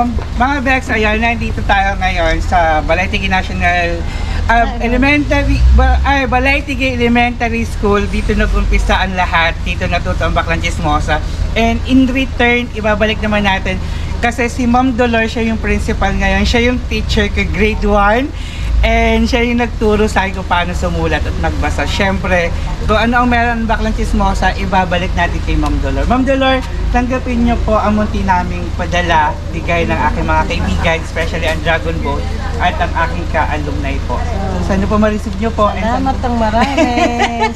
mga Bex, ayan, nandito tayo ngayon sa Balay-Tigi National Balay-Tigi Elementary School. Dito nag-umpisa ang lahat. Dito natuto ang Baklang Chismosa. And in return, ibabalik naman natin kasi si Ma'am Dolor, siya yung principal ngayon. Siya yung teacher ko grade 1. And siya yung nagturo sa akin kung paano sumulat at magbasa. Siyempre, kung ano ang meron ng Baklang Chismosa, ibabalik natin kay Ma'am Dolor. Ma'am Dolor, tanggapin niyo po ang munti naming padala, bigay ng aking mga kaibigan, especially ang Dragon Boat at ang aking ka-alumni po. Sana po ma-receive niyo po. Salamat ang marami.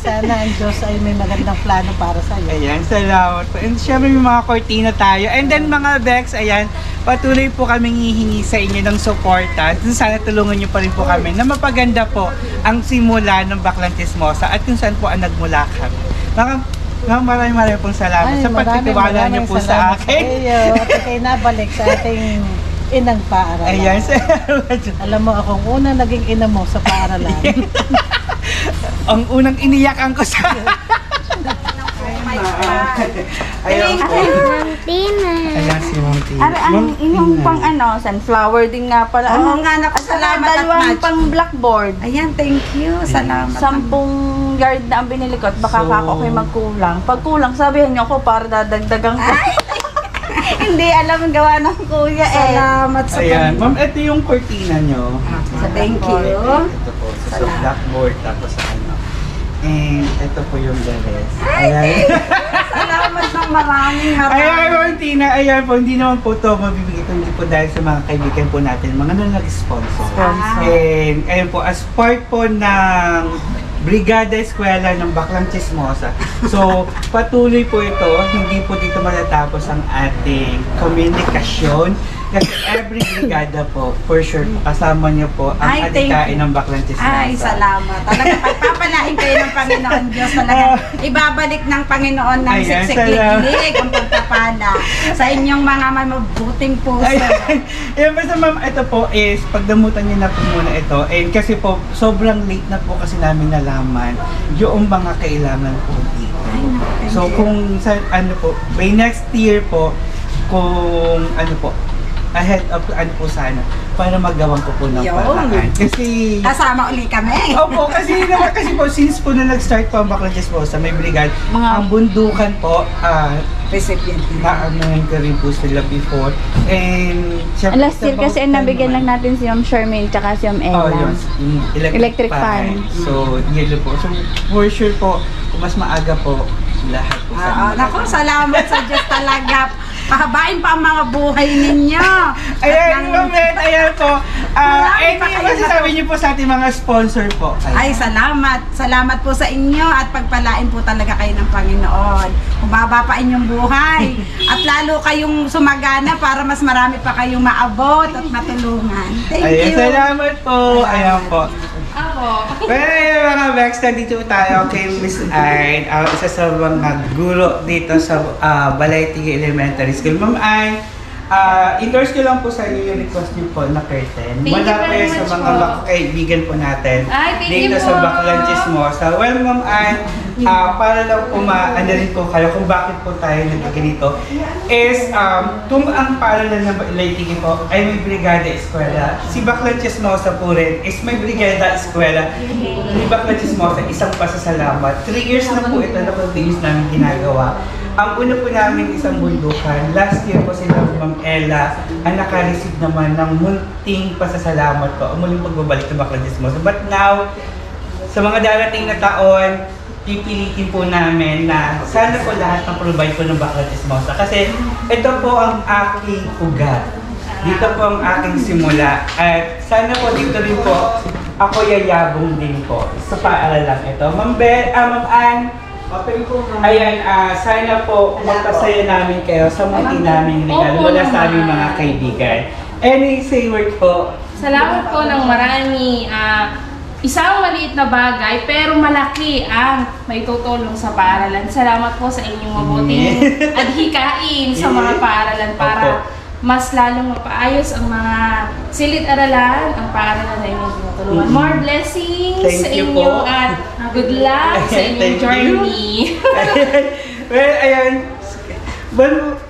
Sana ang Diyos ay may magandang plano para sa iyo. Ayan, salamat po. And syempre may mga cortina tayo. And then mga Bex, ayan, patuloy po kaming hihingi sa inyo ng suporta. Sana tulungan niyo pa rin po kami na mapaganda po ang simula ng Baklang Chismosa at kung saan po ang nagmula kami. Maraming pong salamat sa pagtitiwala niyo po sa akin. At ikay nabalik sa ating inang paaralan. Ayan, salamat. Alam mo, akong unang naging ina mo sa paaralan. Ang unang iniyakan ko sa... Ayan po. Ayan si Ma'am Tina. Ang inyong pang sunflower din nga pala. Oo nga, napasalamat at dalawang match. pang blackboard. Ayan, thank you. Salamat. 10 yard na ang binili ko at baka So, ako kayo magkulang. Pag kulang, sabihin niyo ako para dadagdagan ko. Hindi alam ang gawa ng kuya eh. Salamat sa Ayan, Ma'am, ito yung cortina nyo. Thank you. Ito po, sa blackboard, tapos sa ano. And ito po yung the rest. Ayan. Salamat ng maraming Ayan, Ma'am Tina, ayan po, hindi naman po ito mabibigay ko, hindi po dahil sa mga kaibigan po natin, mga nag-sponsor. And ayun po, as part po ng Brigada Eskwela ng Baklang Chismosa. So, patuloy po ito, hindi po dito matatapos ang ating komunikasyon. Kasi every brigada po, for sure, kasama niyo po ang adikain ng Baklang Chismosa. Ay, salamat. Talaga, pagpapalain kayo ng Panginoon Diyos. Talaga, ibabalik ng Panginoon ng Ayan, siksik-lig ang pagpapala sa inyong mga mabuting puso. Ayan, basta ma'am, ito po is, pagdamutan niyo na po muna ito. And kasi po, sobrang late na po kasi namin nalaman yung mga kailangan po dito. So, kung sa, ano po, by next year po, kung ano po, ahead of ano po sana, para magawan ko po ng paraan. Kasi... Kasama uli kami. Opo, kasi po, since po na nag-start po ang Baklang Chismosa, may brigade, ang bundukan po, Recipient. na-anoin ko rin po sila before. And, syempre, Last year kasi nabigyan lang natin si Ma'am Charmaine tsaka si Ma'am Oh, Ella. yun. Electric fan. So, yun po. So, for sure po, kung mas maaga po, lahat po sa Naku, salamat sa Diyos talaga. Pahabain pa ang mga buhay ninyo. Ayan, moment, ayan po. Marami pa Any kayo masasabi niyo po sa ating mga sponsor po? Ay, salamat. Salamat po sa inyo at pagpalain po talaga kayo ng Panginoon. Umaba pa inyong buhay. At lalo kayong sumagana para mas marami pa kayong maabot at matulungan. Thank Ayan, you. salamat po. Ayan po. Ako. Well, mga Vex, nandito tayo kay Miss Ayn, isa sa mga guro dito sa Balay-Tigi Elementary School. Ma'am Ayn, endorse ko lang po sa inyo yung request niyo po na curtain. Thank Wala you po very sa much mga po. kaibigan po natin Ay, thank dito you sa po. Baklang Chismosa. Well, Ma'am Ayn, para lang po ano rin po kayo kung bakit po tayo nagkaganito is kung ang paaralan ng Balay-Tigi po ay may Brigada Eskwela, si Baklang Chismosa po rin is may Brigada Eskwela. Si Baklang Chismosa, isang pasasalamat. 3 years na po ito na continuous namin ginagawa. Ang una po namin isang bundukan. Last year po sila Ma'am Ella ang naka-receive naman ng munting pasasalamat po. Ang muling pagbabalik ng Baklang Chismosa. But now, sa mga darating na taon, pipilitin po namin na sana po lahat ng provide po ng Baklang Chismosa. Kasi ito po ang aking ugat. Dito po ang aking simula. At sana po dito rin po, ako yayabong din po sa paaralan ito. Ma'am Ann, ayan, sana po magpasaya namin kayo sa munti naming regalo mula sa aming mga kaibigan. Any say word po? Salamat po ng marami. Isang maliit na bagay pero malaki ang may tutulong sa paaralan. Salamat po sa inyong mabuting adhikain sa mga paaralan para mas lalong mapaayos ang mga silid-aralan, ang paaralan na inyong tinutulungan. More blessings sa inyo at good luck sa inyong journey. Well, ayan.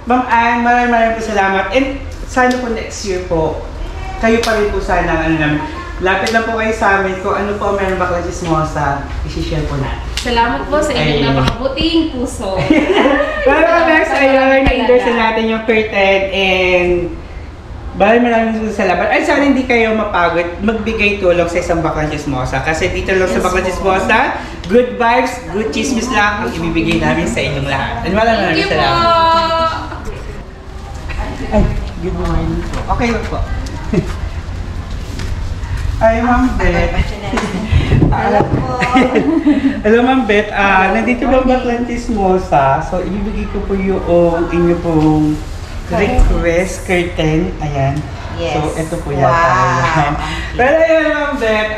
Ma'am Ann, maraming salamat. And sana po next year po, kayo pa rin po sana ang ano namin. Lapit na po kayo sa amin kung ano po ang meron bakla chismosa, isi-share po natin. Salamat po sa inyong napakabuting puso. Pero next, ayun, na-endorse na natin yung curtain and maraming salamat. Ay, sana hindi kayo mapagod magbigay tulong sa isang baklang chismosa. Kasi dito lang sa baklang chismosa, good vibes, good chismis lang ang ibibigay namin sa inyong lahat. And maraming salamat. Ay, good morning po. Okay lang po. Ay, Ma'am Beth. Hello po. Hello, Ma'am Beth. Nandito ba baklang chismosa? So, ibibigay ko po yung inyo pong request curtain. Ayan. Yes. So, ito po yata. Wow. Pero ayun, Ma'am Beth,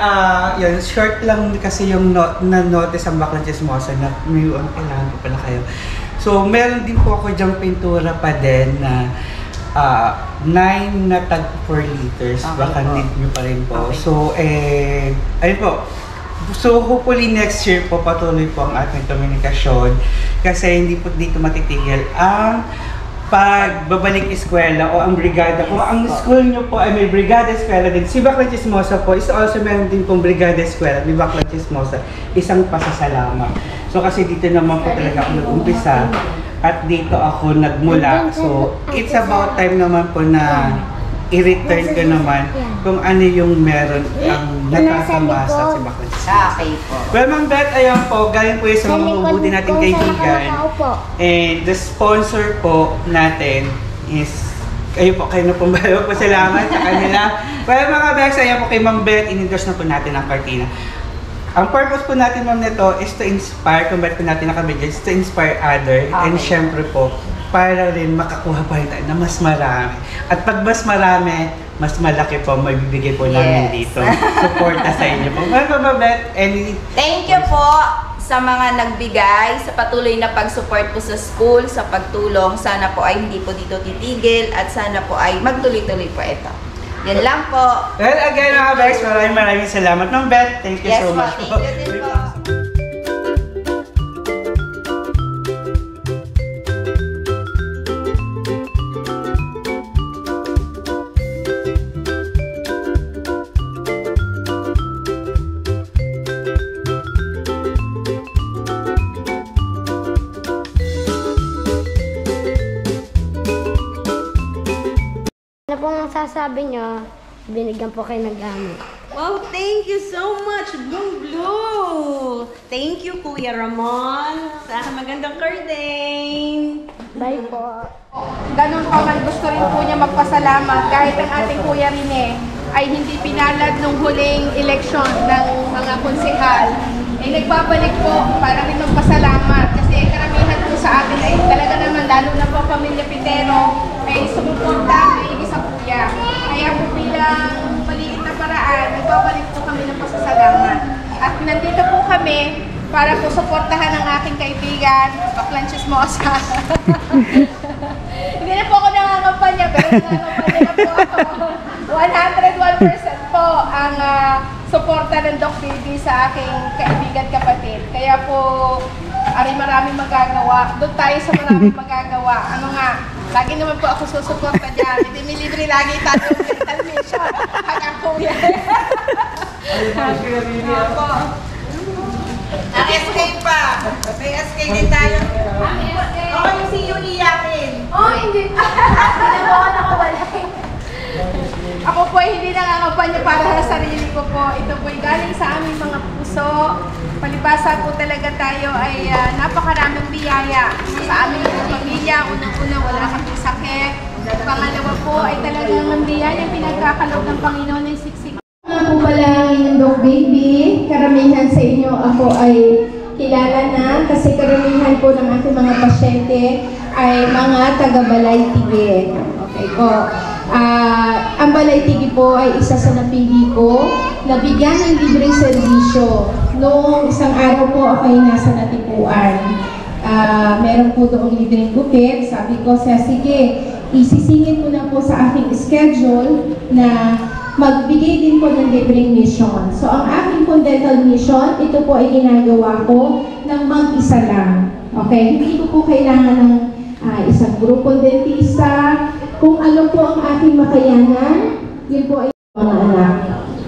yun, short lang kasi yung na-notice ang baklang chismosa na may kailangan ko pala kayo. So, meron din po ako dyang pintura pa din na 9 na tag 4 liters. Okay Baka po. need nyo pa rin po. Okay. So, ayun po. So, hopefully next year po patuloy po ang ating komunikasyon kasi hindi po dito matitigil ang pagbabalik eskwela o ang brigada. Kung ang school nyo po ay may brigada eskwela din, si Baklang Chismosa po is also meron din pong brigada eskwela, may Baklang Chismosa, isang pasasalamat. So kasi dito naman po talaga ako nag-umpisa at dito ako nagmula. So it's about time naman po na i-return ko naman kung ano yung meron ang nakakamasa si Baklang Chismosa. Okay po. Well, Ma'am Beth, ayan po, galing po yung sa mga mabuti nating kaibigan. And the sponsor po natin is, kayo na po ba po salamat sa kanila. Well, mga Bex, ayan po kay Ma'am Beth, in-endorse na po natin ang Cartina. Ang purpose po natin, Ma'am, nito is to inspire, kung ba't po natin nakabigay, is to inspire other. And syempre po, para rin makakuha pa rin tayo na mas marami. At pag mas marami, mas malaki po maibibigay po namin dito. Suporta sa inyo po. Well, Ma'am Beth, Thank you po sa mga nagbigay, sa patuloy na pag-support po sa school, sa pagtulong. Sana po ay hindi po dito titigil at sana po ay magtuloy-tuloy po ito. Yan lang po. well, again mga Bex, maraming salamat. Ma'am Beth, thank you Yes so po, much thank you din po. Ano pong sasabi nyo? Binigyan po kayo ng gamit. Wow, thank you so much, Blue Blue! Thank you, Kuya Ramon, sa aking magandang curtain. Bye po. Ganun pa man gusto rin po niya magpasalamat kahit ang ating Kuya Rene ay hindi pinalad nung huling eleksyon ng mga konsehal. Nagbabalik po para rin magpasalamat kasi karamihan po sa atin ay talaga naman, lalo na po pamilya Pitero, ay sumuporta may sa Kuya. Kaya po bilang maliit na paraan, nagbabalik po kami ng pasasalamat. At nandito po kami para po suportahan ang aking kaibigan, Baklang Chismosa. Hindi na po ako nangangampanya, pero nangangampanya na po ako. 101% po ang suporta ng Doc Baby sa aking kaibigan kapatid. Kaya po, maraming magagawa. Doon tayo sa maraming magagawa. Ano nga, lagi naman po ako susuporta dyan. Hindi may libre lagi tayo ng mental mission. Hanggang kuya. Opo. Ang SK pa. May SK din tayo. Okay, si Yuni yakin. Oh, hindi. Hindi po ako nakabalik. Ako po ay hindi nangangampanya para sa sarili ko po. Ito po ay galing sa aming mga puso. Palibasa po talaga tayo ay napakaraming biyaya sa aming mga pamilya. Unang-una, wala kaming sakit. Pangalawa po ay talagang ang biyaya pinagkakaloob ng Panginoon ay siksik. Nga po pala ang inyong Doc Baby. Karamihan sa inyo ako ay kilala na kasi karamihan po ng ating mga pasyente ay mga taga-Balay-Tige. Okay po. Ang Balay-Tige po ay isa sa napili ko na bigyan ng libreng serbisyo. Noong isang araw po ako ay nasa Natipuan. Meron po doong libreng gupit. Sabi ko, sige, isisingit ko na po sa aking schedule na magbigay din po ng libreng mission. So, ang aking po dental mission, ito po ay ginagawa ko ng mag-isa lang. Okay? Hindi ko po kailangan ng isang grupong dentista, kung ano po ang aking makayanan, yun po ay mga anak.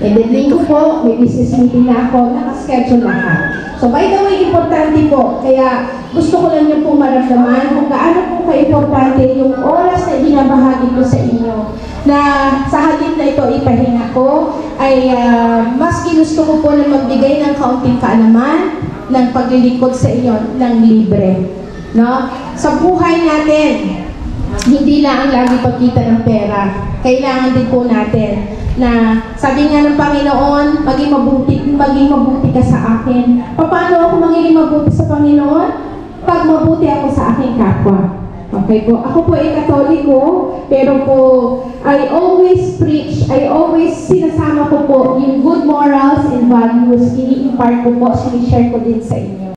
And then linggo po, may business meeting na ako, nakaschedule lahat. So by the way, importante po, kaya gusto ko lang yung pong maramdaman kung gaano po ka-importante yung oras na binabahagi ko sa inyo, na sa halip na ito ipahinga ko, ay mas ginusto ko po na magbigay ng kaunting kaalaman ng paglilingkod sa inyo ng libre. No? Sa buhay natin, hindi lang ang lagi pagkita ng pera. Kailangan din po natin na sabi nga ng Panginoon, maging mabuti ka sa akin. Paano ako magiging mabuti sa Panginoon? Pag mabuti ako sa aking kapwa. Okay po. Ako po ay Katoliko, pero po, I always preach, I always sinasama ko po yung good morals and values, ini-impart ko po, sinishare ko din sa inyo.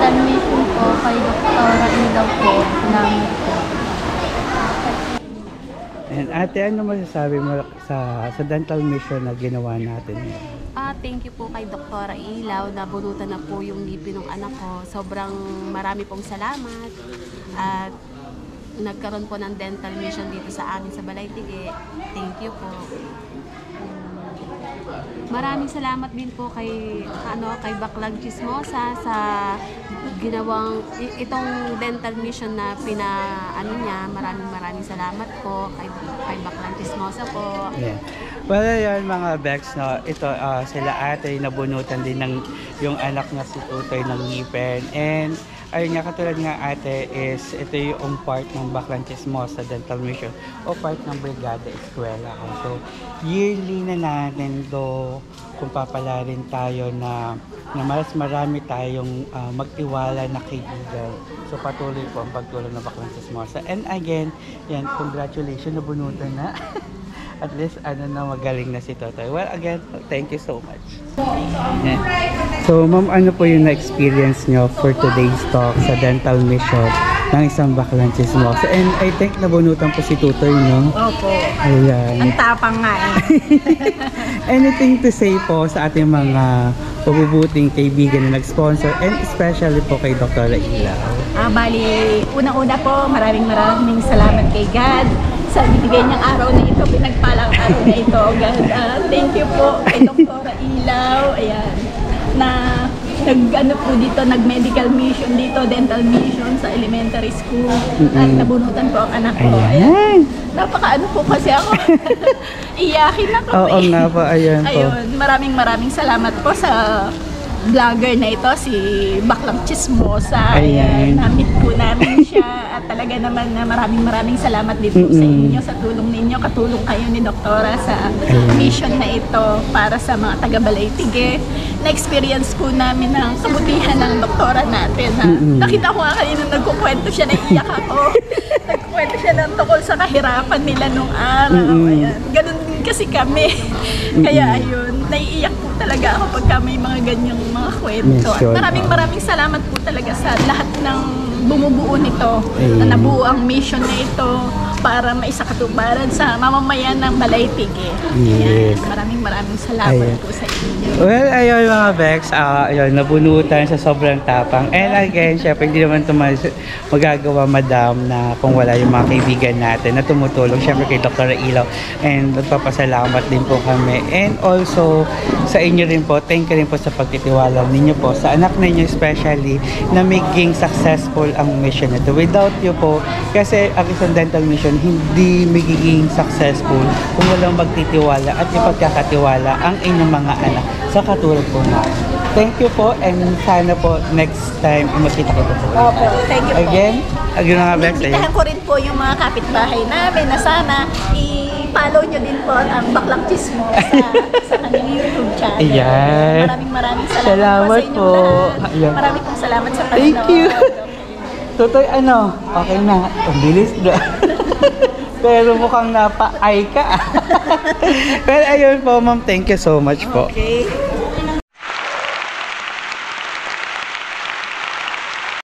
dental mission po kay Dr. Ilaw po. Salamat po. And ate, ano masasabi mo sa dental mission na ginawa natin? Thank you po kay Dr. Ilaw. Nabunutan na po yung ngipin ng anak ko. Sobrang marami pong salamat. At nagkaroon po ng dental mission dito sa amin sa Balay-Tige. Thank you po. Maraming salamat din po kay Baklang Chismosa sa ginawang itong dental mission na niya. Maraming salamat po kay Baklang Chismosa po. Yeah. Well, yun mga Bex, no, ito sila ate nabunutan din ng yung anak na si Tutoy ng ngipin. And ayun nga, katulad nga ate is ito yung part ng Baklang Chismosa Dental Mission o part ng Brigada Eskwela. So yearly na natin kung papalarin tayo na mas marami tayong magtiwala na kaibigan. So patuloy po ang pagtulong ng Baklang Chismosa. And again, yan, congratulations, nabunutan na. At least magaling na si Totoy. Well, again, thank you so much. Yeah. So ma'am, ano po yung na-experience nyo for today's talk sa dental mission ng isang Baklang Chismosa? And I think nabunutan po si Tutoy, no? Opo. Ayan. Ang tapang nga eh. Anything to say po sa ating mga pabubuting kaibigan na nag-sponsor and especially po kay Dr. Ilaw? Bali, unang-una po, maraming salamat kay God sa binigay niyang araw na ito, pinagpalang araw na ito. God, thank you po kay Dr. Ilaw, ayan, na nag-medical mission dito, dental mission sa elementary school. At nabunutan po ang anak ko. Ayan. Napaka po kasi ako. Iyakin ako. Oo nga po, ayan po. Ayun, maraming salamat po sa vlogger na ito, si Baklang Chismosa. Ayan. Na-meet po namin siya. At talaga naman na maraming salamat dito sa inyo, sa tulong ninyo. Katulong kayo ni Doktora sa mission na ito para sa mga taga-Balay-Tige. Na-experience po namin ang kabutihan ng doktora natin. Nakita ko nga kanina nagkukwento siya, naiiyak ako. Nagkukwento siya ng tungkol sa kahirapan nila nung araw. Ayan. Ganun din kasi kami. Kaya ayun, naiiyak po talaga ako pagka may mga ganyang mga kwento. At maraming salamat po talaga sa lahat ng bumubuo nito, na nabuo ang mission na ito para maisakatuparan sa mamamayan ng Balay-Tige. Yes. Maraming salamat po sa inyo. Well, ayun mga Bex, ayun, nabunutan sa sobrang tapang. And again, syempre hindi naman ito magagawa, madam, na kung wala yung mga kaibigan natin na tumutulong, syempre kay Dr. Ilaw. And nagpapasalamat din po kami. And also, sa inyo rin po, thank you rin po sa pagtitiwala ninyo po sa anak ninyo, especially na maging successful ang mission nito. Without you po, kasi ang isang dental mission hindi magiging successful kung walang magtitiwala at ipagkakatiwala ang inyong mga anak sa katulad po namin. Thank you po, and sana po next time makita ko po. Opo, thank you po. Again, Imbitahan ko rin po yung mga kapitbahay namin na sana i-follow nyo din po ang Baklang Chismosa sa kanilang YouTube channel. Ayan. Maraming salamat po sa inyong lahat. Maraming pong salamat sa Panginoon. Thank you. Tutoy, okay na. Ang bilis na. Pero mukhang napa-ay ka. Pero ayun po, ma'am, thank you so much po. Okay.